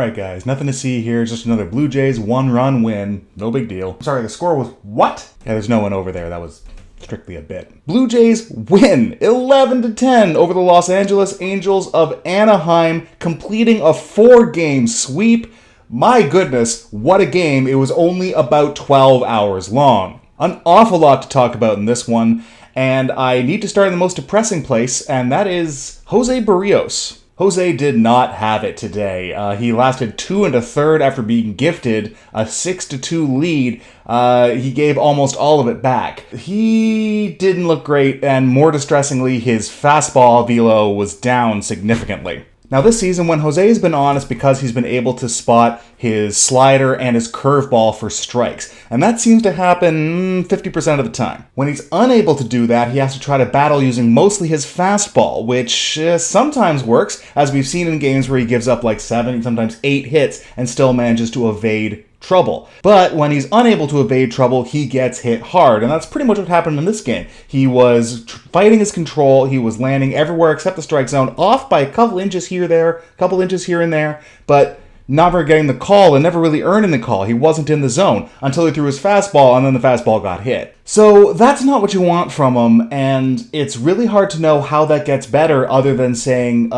Alright guys, nothing to see here, just another Blue Jays 1-run win. No big deal. Sorry, the score was what? Yeah, there's no one over there. That was strictly a bit. Blue Jays win 11-10 over the Los Angeles Angels of Anaheim, completing a 4-game sweep. My goodness, what a game. It was only about 12 hours long. An awful lot to talk about in this one, and I need to start in the most depressing place, and that is Jose Barrios. Jose did not have it today. He lasted 2 1/3 after being gifted a 6-2 lead. He gave almost all of it back. He didn't look great, and more distressingly, his fastball velo was down significantly. Now this season, when Jose's been on, it's because he's been able to spot his slider and his curveball for strikes. And that seems to happen 50% of the time. When he's unable to do that, he has to try to battle using mostly his fastball, which sometimes works, as we've seen in games where he gives up like 7, sometimes 8 hits and still manages to evade trouble. But when he's unable to evade trouble, he gets hit hard, and that's pretty much what happened in this game. He was fighting his control, he was landing everywhere except the strike zone, off by a couple inches here, there, a couple inches here and there, but never getting the call and never really earning the call. He wasn't in the zone until he threw his fastball, and then the fastball got hit. So that's not what you want from him, and it's really hard to know how that gets better other than saying,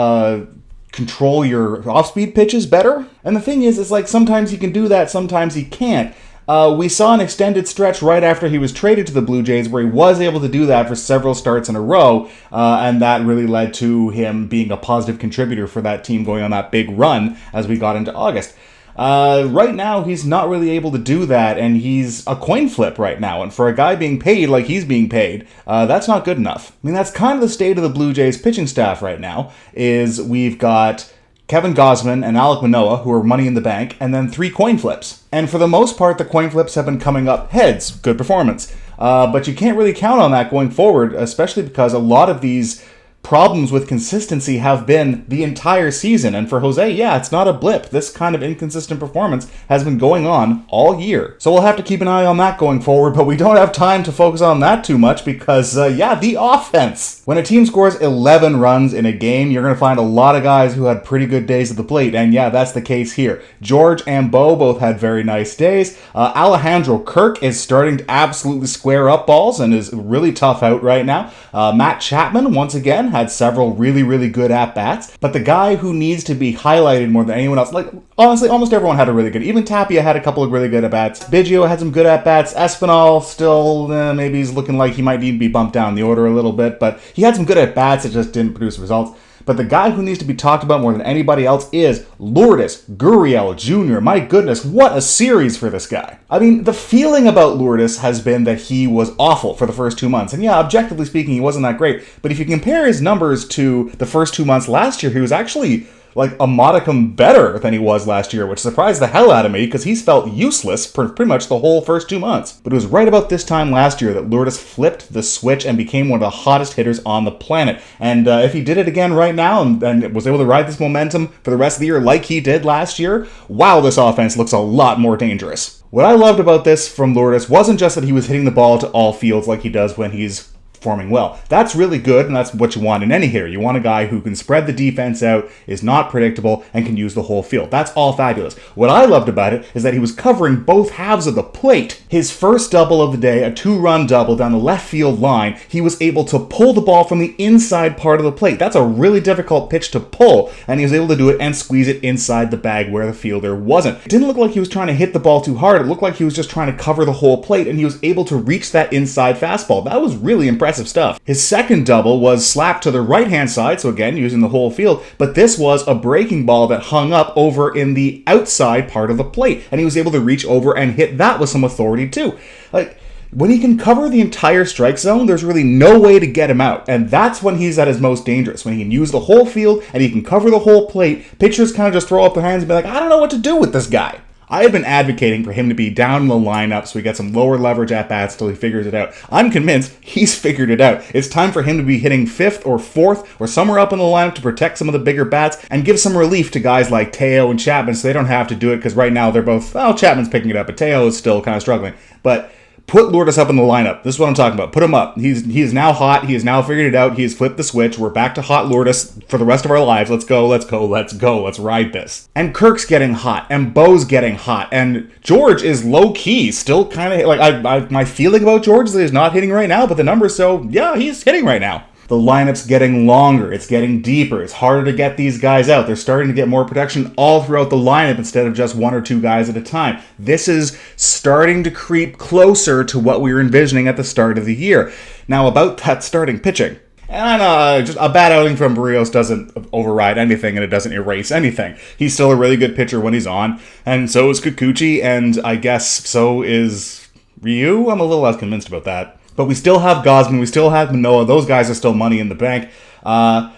control your off-speed pitches better. And the thing is, it's like sometimes he can do that, sometimes he can't. We saw an extended stretch right after he was traded to the Blue Jays where he was able to do that for several starts in a row, and that really led to him being a positive contributor for that team going on that big run as we got into August. Right now, he's not really able to do that, and he's a coin flip right now. And for a guy being paid like he's being paid, that's not good enough. I mean, that's kind of the state of the Blue Jays pitching staff right now, is we've got Kevin Gausman and Alek Manoah, who are money in the bank, and then 3 coin flips. And for the most part, the coin flips have been coming up heads. Good performance. But you can't really count on that going forward, especially because a lot of these problems with consistency have been the entire season. And for Jose, yeah, it's not a blip. This kind of inconsistent performance has been going on all year. So we'll have to keep an eye on that going forward, but we don't have time to focus on that too much because, the offense. When a team scores 11 runs in a game, you're going to find a lot of guys who had pretty good days at the plate, and yeah, that's the case here. George and Bo both had very nice days. Alejandro Kirk is starting to absolutely square up balls and is really tough out right now. Matt Chapman, once again, had several really, really good at-bats, but the guy who needs to be highlighted more than anyone else, like, honestly, almost everyone had a really good, even Tapia had a couple of really good at-bats, Biggio had some good at-bats, Espinal still, maybe he's looking like he might need to be bumped down the order a little bit, but he had some good at-bats, it just didn't produce results. But the guy who needs to be talked about more than anybody else is Lourdes Gurriel Jr. My goodness, what a series for this guy. I mean, the feeling about Lourdes has been that he was awful for the first 2 months. And yeah, objectively speaking, he wasn't that great. But if you compare his numbers to the first 2 months last year, he was actually like a modicum better than he was last year, which surprised the hell out of me because he's felt useless for pretty much the whole first 2 months. But it was right about this time last year that Lourdes flipped the switch and became one of the hottest hitters on the planet. And if he did it again right now and was able to ride this momentum for the rest of the year like he did last year, wow, this offense looks a lot more dangerous. What I loved about this from Lourdes wasn't just that he was hitting the ball to all fields like he does when he's performing well. That's really good, and that's what you want in any hitter. You want a guy who can spread the defense out, is not predictable, and can use the whole field. That's all fabulous. What I loved about it is that he was covering both halves of the plate. His first double of the day, a 2-run double down the left field line, he was able to pull the ball from the inside part of the plate. That's a really difficult pitch to pull, and he was able to do it and squeeze it inside the bag where the fielder wasn't. It didn't look like he was trying to hit the ball too hard. It looked like he was just trying to cover the whole plate, and he was able to reach that inside fastball. That was really impressive stuff. His second double was slapped to the right-hand side, so again, using the whole field, but this was a breaking ball that hung up over in the outside part of the plate, and he was able to reach over and hit that with some authority too. Like, when he can cover the entire strike zone, there's really no way to get him out, and that's when he's at his most dangerous, when he can use the whole field and he can cover the whole plate. Pitchers kind of just throw up their hands and be like, I don't know what to do with this guy. I have been advocating for him to be down in the lineup so we get some lower leverage at-bats until he figures it out. I'm convinced he's figured it out. It's time for him to be hitting 5th or 4th or somewhere up in the lineup to protect some of the bigger bats and give some relief to guys like Teo and Chapman so they don't have to do it because right now they're both, well, Chapman's picking it up, but Teo is still kind of struggling. But Put Lourdes up in the lineup. This is what I'm talking about. Put him up. He is now hot. He has now figured it out. He has flipped the switch. We're back to hot Lourdes for the rest of our lives. Let's go. Let's go. Let's go. Let's ride this. And Kirk's getting hot. And Bo's getting hot. And George is low key. Still kind of like my feeling about George is that he's not hitting right now, but the numbers, so yeah, he's hitting right now. The lineup's getting longer. It's getting deeper. It's harder to get these guys out. They're starting to get more protection all throughout the lineup instead of just one or two guys at a time. This is starting to creep closer to what we were envisioning at the start of the year. Now, about that starting pitching. And I know, just a bad outing from Barrios doesn't override anything, and it doesn't erase anything. He's still a really good pitcher when he's on, and so is Kikuchi, and I guess so is Ryu. I'm a little less convinced about that. But we still have Gosman, we still have Manoah. Those guys are still money in the bank. I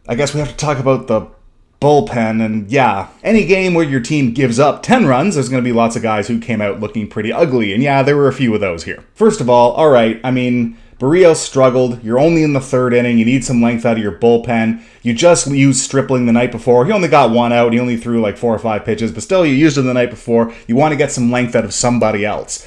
guess we have to talk about the bullpen. And yeah, any game where your team gives up 10 runs, there's going to be lots of guys who came out looking pretty ugly. And yeah, there were a few of those here. First of all right, I mean, Barrios struggled. You're only in the third inning. You need some length out of your bullpen. You just used Stripling the night before. He only got one out. He only threw like 4 or 5 pitches. But still, you used him the night before. You want to get some length out of somebody else.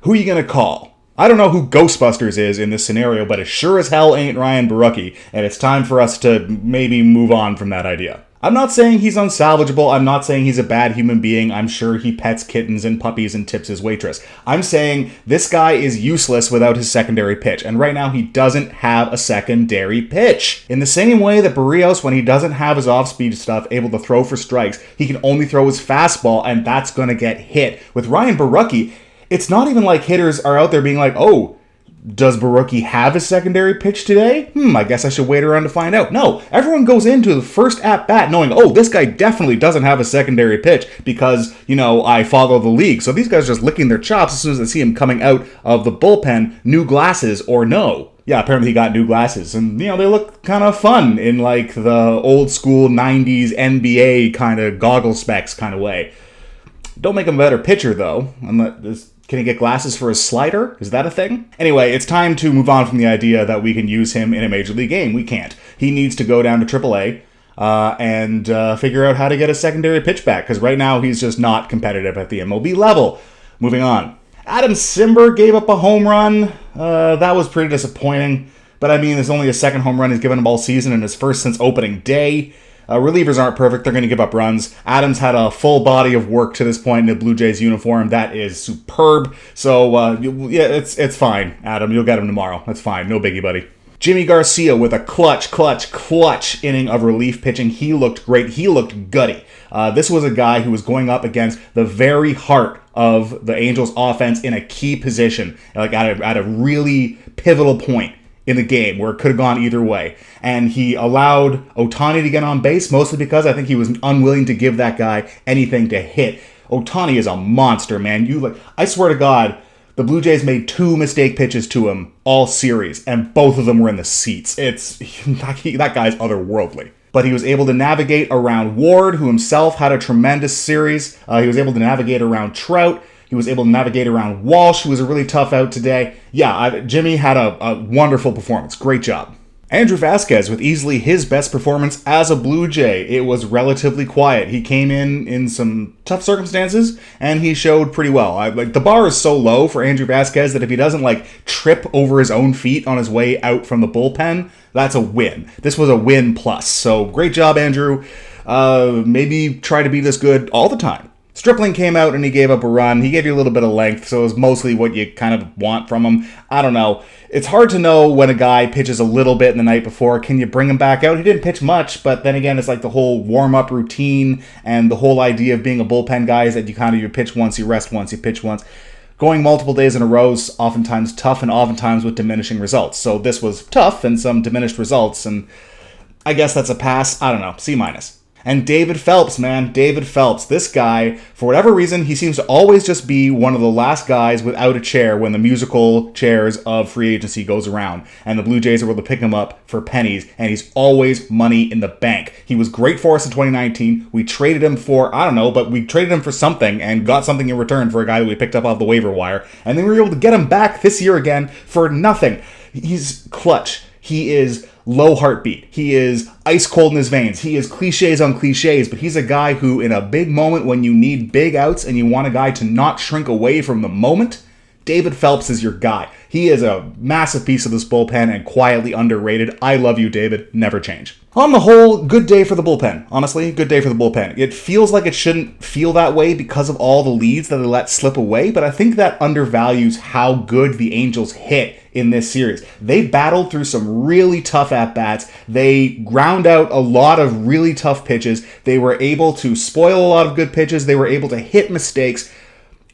Who are you going to call? I don't know who Ghostbusters is in this scenario, but it sure as hell ain't Ryan Borucki, and it's time for us to maybe move on from that idea. I'm not saying he's unsalvageable. I'm not saying he's a bad human being. I'm sure he pets kittens and puppies and tips his waitress. I'm saying this guy is useless without his secondary pitch, and right now he doesn't have a secondary pitch. In the same way that Barrios, when he doesn't have his off-speed stuff able to throw for strikes, he can only throw his fastball, and that's going to get hit. With Ryan Borucki, it's not even like hitters are out there being like, oh, does Borucki have a secondary pitch today? I guess I should wait around to find out. No, everyone goes into the first at-bat knowing, oh, this guy definitely doesn't have a secondary pitch because, I follow the league. So these guys are just licking their chops as soon as they see him coming out of the bullpen, new glasses or no. Yeah, apparently he got new glasses, and, they look kind of fun in, like, the old-school 90s NBA kind of goggle specs kind of way. Don't make him a better pitcher, though. Can he get glasses for his slider? Is that a thing? Anyway, it's time to move on from the idea that we can use him in a Major League game. We can't. He needs to go down to AAA and figure out how to get a secondary pitch back, because right now he's just not competitive at the MLB level. Moving on. Adam Simber gave up a home run. That was pretty disappointing. But I mean, there's only a second home run he's given him all season and his first since opening day. Relievers aren't perfect. They're going to give up runs. Adams had a full body of work to this point in the Blue Jays uniform. That is superb. So, yeah, it's fine, Adam. You'll get him tomorrow. That's fine. No biggie, buddy. Jimmy Garcia with a clutch inning of relief pitching. He looked great. He looked gutty. This was a guy who was going up against the very heart of the Angels offense in a key position, like at a really pivotal point in the game where it could have gone either way. And he allowed Ohtani to get on base, mostly because I think he was unwilling to give that guy anything to hit. Ohtani is a monster, man. I swear to God, the Blue Jays made 2 mistake pitches to him all series, and both of them were in the seats. That guy's otherworldly. But he was able to navigate around Ward, who himself had a tremendous series. He was able to navigate around Trout. He was able to navigate around Walsh, who was a really tough out today. Yeah, Jimmy had a wonderful performance. Great job. Andrew Vasquez with easily his best performance as a Blue Jay. It was relatively quiet. He came in some tough circumstances, and he showed pretty well. The bar is so low for Andrew Vasquez that if he doesn't trip over his own feet on his way out from the bullpen, that's a win. This was a win plus. So great job, Andrew. Maybe try to be this good all the time. Stripling came out and he gave up a run. He gave you a little bit of length, so it was mostly what you kind of want from him. I don't know. It's hard to know when a guy pitches a little bit in the night before. Can you bring him back out? He didn't pitch much, but then again, it's like the whole warm-up routine and the whole idea of being a bullpen guy is that you pitch once, you rest once, you pitch once. Going multiple days in a row is oftentimes tough and oftentimes with diminishing results. So this was tough and some diminished results, and I guess that's a pass. I don't know. C-. And David Phelps, man. David Phelps. This guy, for whatever reason, he seems to always just be one of the last guys without a chair when the musical chairs of free agency goes around. And the Blue Jays are able to pick him up for pennies, and he's always money in the bank. He was great for us in 2019. We traded him for, I don't know, but we traded him for something and got something in return for a guy that we picked up off the waiver wire. And then we were able to get him back this year again for nothing. He's clutch. He is low heartbeat. He is ice cold in his veins. He is cliches on cliches, but he's a guy who, in a big moment when you need big outs and you want a guy to not shrink away from the moment, David Phelps is your guy. He is a massive piece of this bullpen and quietly underrated. I love you, David. Never change. On the whole, good day for the bullpen. Honestly, good day for the bullpen. It feels like it shouldn't feel that way because of all the leads that they let slip away, but I think that undervalues how good the Angels hit in this series. They battled through some really tough at-bats. They ground out a lot of really tough pitches. They were able to spoil a lot of good pitches. They were able to hit mistakes.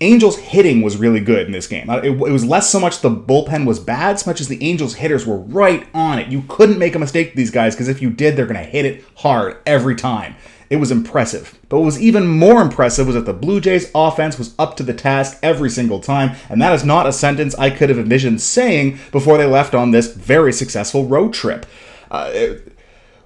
Angels hitting was really good in this game. It was less so much the bullpen was bad, so much as the Angels hitters were right on it. You couldn't make a mistake with these guys, because if you did, they're going to hit it hard every time. It was impressive. But what was even more impressive was that the Blue Jays offense was up to the task every single time, and that is not a sentence I could have envisioned saying before they left on this very successful road trip.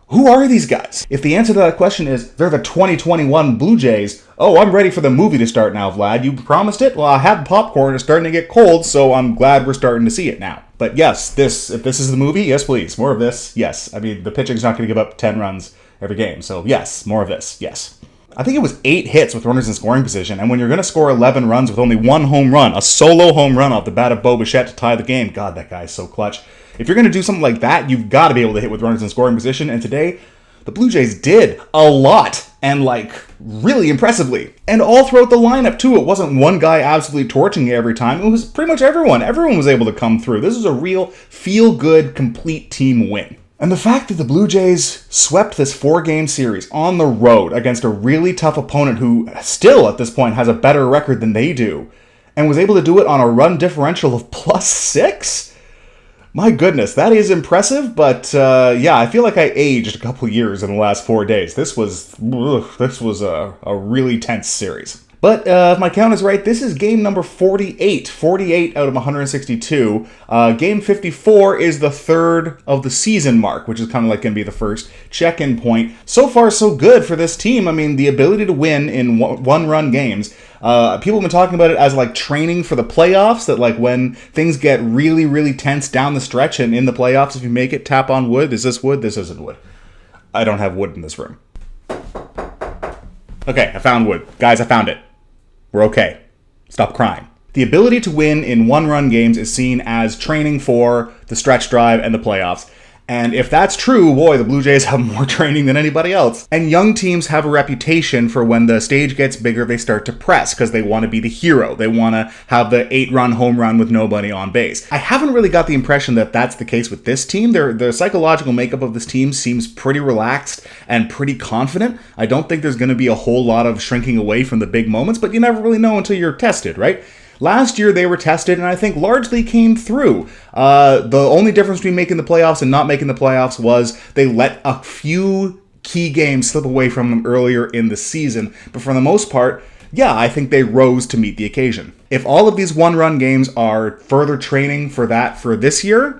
Who are these guys? If the answer to that question is, they're the 2021 Blue Jays, oh, I'm ready for the movie to start now, Vlad. You promised it? Well, I have popcorn. It's starting to get cold, so I'm glad we're starting to see it now. But yes, if this is the movie, yes, please. More of this, yes. I mean, the pitching's not going to give up 10 runs every game, so yes, more of this, yes. I think it was 8 hits with runners in scoring position, and when you're going to score 11 runs with only one home run, a solo home run off the bat of Bo Bichette to tie the game, God, that guy is so clutch. If you're going to do something like that, you've got to be able to hit with runners in scoring position, and today, the Blue Jays did a lot, and really impressively. And all throughout the lineup, too. It wasn't one guy absolutely torching it every time. It was pretty much everyone. Everyone was able to come through. This was a real feel-good, complete team win. And the fact that the Blue Jays swept this 4-game series on the road against a really tough opponent who still, at this point, has a better record than they do, and was able to do it on a run differential of +6? My goodness, that is impressive, but yeah, I feel like I aged a couple years in the last 4 days. This was a really tense series. But if my count is right, this is game number 48. 48 out of 162. Game 54 is the third of the season mark, which is kind of like going to be the first check-in point. So far, so good for this team. I mean, the ability to win in one-run games. People have been talking about it as training for the playoffs, that when things get really, really tense down the stretch and in the playoffs, if you make it, tap on wood. Is this wood? This isn't wood. I don't have wood in this room. Okay, I found wood. Guys, I found it. We're okay. Stop crying. The ability to win in one-run games is seen as training for the stretch drive and the playoffs. And if that's true, boy, the Blue Jays have more training than anybody else. And young teams have a reputation for when the stage gets bigger, they start to press because they want to be the hero. They want to have the 8-run home run with nobody on base. I haven't really got the impression that that's the case with this team. The psychological makeup of this team seems pretty relaxed and pretty confident. I don't think there's going to be a whole lot of shrinking away from the big moments, but you never really know until you're tested, right? Last year, they were tested, and I think largely came through. The only difference between making the playoffs and not making the playoffs was they let a few key games slip away from them earlier in the season. But for the most part, yeah, I think they rose to meet the occasion. If all of these one-run games are further training for that for this year,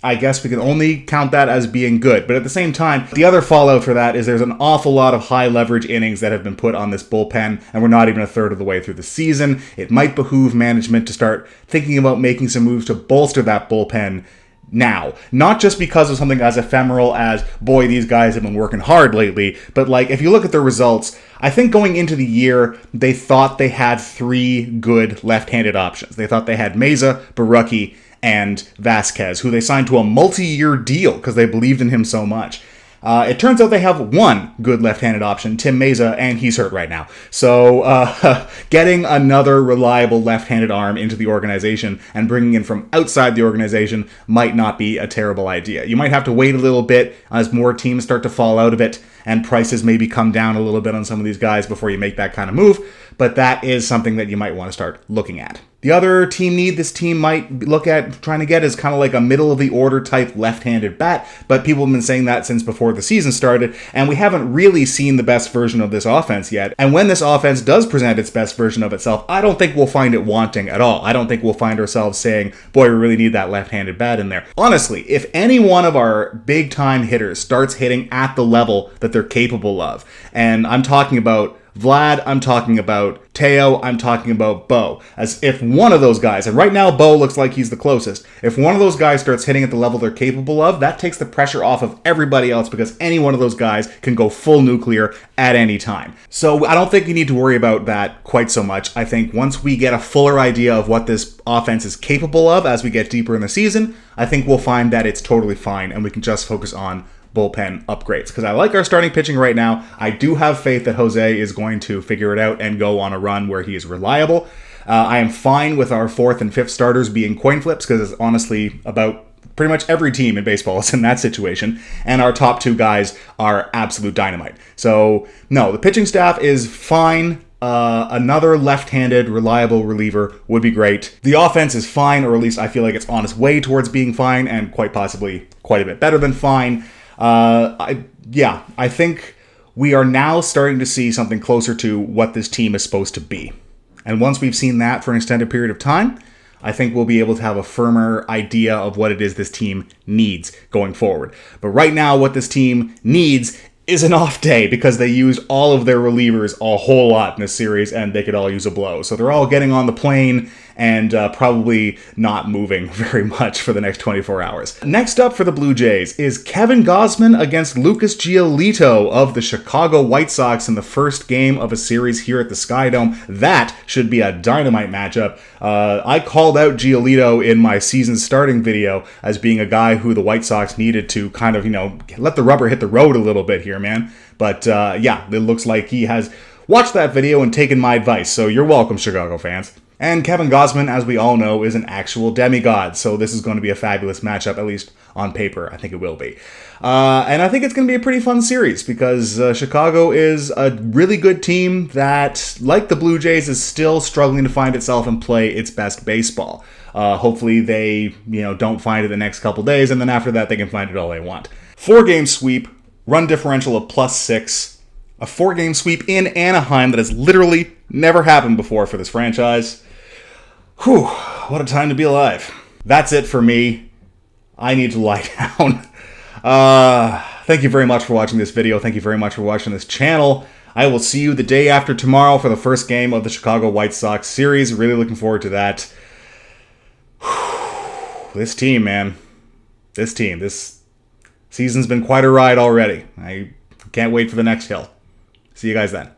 I guess we can only count that as being good. But at the same time, the other fallout for that is there's an awful lot of high leverage innings that have been put on this bullpen, and we're not even a third of the way through the season. It might behoove management to start thinking about making some moves to bolster that bullpen now. Not just because of something as ephemeral as, boy, these guys have been working hard lately, but if you look at the results, I think going into the year, they thought they had 3 good left-handed options. They thought they had Meza, Barucki, and Vasquez, who they signed to a multi-year deal because they believed in him so much. It turns out they have one good left-handed option, Tim Meza, and he's hurt right now. So getting another reliable left-handed arm into the organization and bringing in from outside the organization might not be a terrible idea. You might have to wait a little bit as more teams start to fall out of it and prices maybe come down a little bit on some of these guys before you make that kind of move, but that is something that you might want to start looking at. The other team need this team might look at trying to get is kind of like a middle-of-the-order type left-handed bat, but people have been saying that since before the season started, and we haven't really seen the best version of this offense yet. And when this offense does present its best version of itself, I don't think we'll find it wanting at all. I don't think we'll find ourselves saying, boy, we really need that left-handed bat in there. Honestly, if any one of our big-time hitters starts hitting at the level that they're capable of, and I'm talking about Vlad, I'm talking about Teo, I'm talking about Bo. As if one of those guys, and right now Bo looks like he's the closest, if one of those guys starts hitting at the level they're capable of, that takes the pressure off of everybody else because any one of those guys can go full nuclear at any time. So I don't think you need to worry about that quite so much. I think once we get a fuller idea of what this offense is capable of as we get deeper in the season, I think we'll find that it's totally fine and we can just focus on bullpen upgrades. Because I like our starting pitching right now. I do have faith that Jose is going to figure it out and go on a run where he is reliable. I am fine with our fourth and fifth starters being coin flips because it's honestly about pretty much every team in baseball is in that situation, and our top two guys are absolute dynamite. So, no, the pitching staff is fine. Another left-handed, reliable reliever would be great. The offense is fine, or at least I feel like it's on its way towards being fine, and quite possibly quite a bit better than fine. I think we are now starting to see something closer to what this team is supposed to be. And once we've seen that for an extended period of time, I think we'll be able to have a firmer idea of what it is this team needs going forward. But right now, what this team needs is an off day because they used all of their relievers a whole lot in this series and they could all use a blow. So they're all getting on the plane and probably not moving very much for the next 24 hours. Next up for the Blue Jays is Kevin Gausman against Lucas Giolito of the Chicago White Sox in the first game of a series here at the Sky Dome. That should be a dynamite matchup. I called out Giolito in my season starting video as being a guy who the White Sox needed to kind of, let the rubber hit the road a little bit here, man. But it looks like he has watched that video and taken my advice. So you're welcome, Chicago fans. And Kevin Gausman, as we all know, is an actual demigod, so this is going to be a fabulous matchup, at least on paper. I think it will be. And I think it's going to be a pretty fun series because Chicago is a really good team that, like the Blue Jays, is still struggling to find itself and play its best baseball. Hopefully they, don't find it the next couple days, and then after that they can find it all they want. 4-game sweep, run differential of +6, a 4-game sweep in Anaheim that has literally never happened before for this franchise. Whew, what a time to be alive. That's it for me. I need to lie down. Thank you very much for watching this video. Thank you very much for watching this channel. I will see you the day after tomorrow for the first game of the Chicago White Sox series. Really looking forward to that. Whew, this team, man. This season's been quite a ride already. I can't wait for the next hill. See you guys then.